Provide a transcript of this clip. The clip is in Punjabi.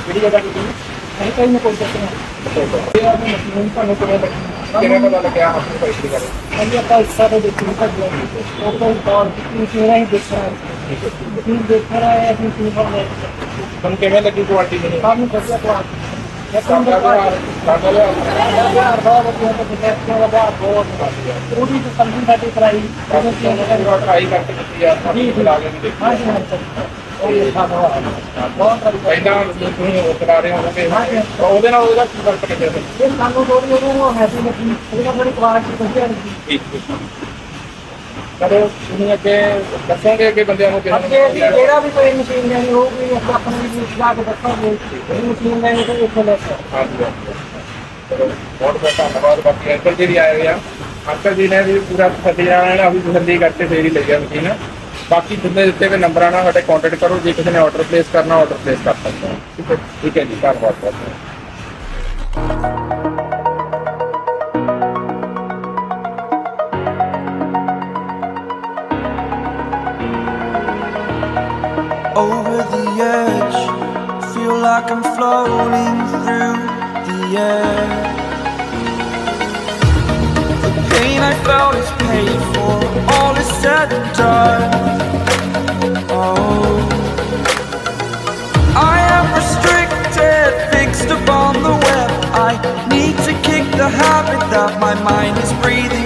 ਕਿਹੜੀ ਜਗ੍ਹਾ ਤੇ ਤੁਸੀਂ? ਅਸੀਂ ਕहीं में कोई चक्कर नहीं ये आपने मशीन का नहीं पड़ा ਕਿਵੇਂ ਪਤਾ ਲੱਗਿਆ ਆਪਣੀ ਫਾਈਟ ਦੀ ਗੱਲ? हम अपना हिस्सा तो देखिए तक गया तो और मशीन ही देख रहा है मशीन देख रहा है अपनी मशीन पर ਤੁਹਾਨੂੰ ਕਿਵੇਂ ਲੱਗੀ ਕੁਆਲਿਟੀ ਦੀ? काम नहीं कर दिया तो ਸਾਡਾ यार बहुत अच्छा तो देखने वाला बहुत पूरी तो समझी बैठी कराई ਟਰਾਈ ਕਰਕੇ ਦਿੱਤੀ ਆ जी जी ਲਾ ਕੇ ਨਹੀਂ ਦੇਖੀ। हाँ जी हाँ सर और ये था बहुत सारी ਪਹਿਲਾਂ ਤੁਸੀਂ ਉਹ ਕਰਾ ਰਹੇ ਹੋਗੇ ਤਾਂ ਉਹਦੇ ਨਾਲ ਉਹਦਾ ਕੀ ਫਰਕ ਲੱਗਿਆ ਫਿਰ? ये कानून थोड़ी वो है लेकिन थोड़ी क्वालिटी बढ़िया रही ਠੀਕ ਠੀਕ ਕਦੇ ਤੁਸੀਂ ਅੱਗੇ ਦੱਸੋਗੇ ਕਿ ਬੰਦਿਆਂ ਨੂੰ ਕਿਸੇ ਅੱਗੇ ਵੀ ਜਿਹੜਾ ਵੀ ਕੋਈ ਮਸ਼ੀਨ ਲੈਣੀ ਹੋਊਗੀ ਆਪਾਂ ਆਪਣੇ ਵੀ ਜਾ ਕੇ ਦੱਸਾਂਗੇ ਇਹ ਮਸ਼ੀਨ ਲੈਣੀ ਤਾਂ ਇੱਥੇ ਲੈ ਸਕਦੇ ਹਾਂਜੀ ਚਲੋ ਬਹੁਤ ਬਹੁਤ ਧੰਨਵਾਦ। ਬਾਕੀ ਅੰਕਲ ਜੀ ਵੀ ਆਏ ਹੋਏ ਆ, ਅੰਕਲ ਜੀ ਨੇ ਵੀ ਪੂਰਾ ਤਸੱਲੀ ਕਰਕੇ ਫੇਰ ਹੀ ਲੱਗਿਆ ਮਸ਼ੀਨ। ਬਾਕੀ ਜਿੰਨੇ ਦਿੱਤੇ ਹੋਏ ਨੰਬਰਾਂ ਨਾਲ ਸਾਡੇ ਕੰਟੈਕਟ ਕਰੋ, ਜੇ ਕਿਸੇ ਨੇ ਆਰਡਰ ਪਲੇਸ ਕਰਨਾ ਆਰਡਰ ਪਲੇਸ ਕਰ ਸਕਦੇ ਹੋ। ਠੀਕ ਹੈ ਜੀ, ਧੰਨਵਾਦ ਬਹੁਤ। Over the edge, feel like I'm floating through the air. The pain I felt is paid for, all is said and done. Oh, I am restricted, fixed upon the web. I need to kick the habit that my mind is breathing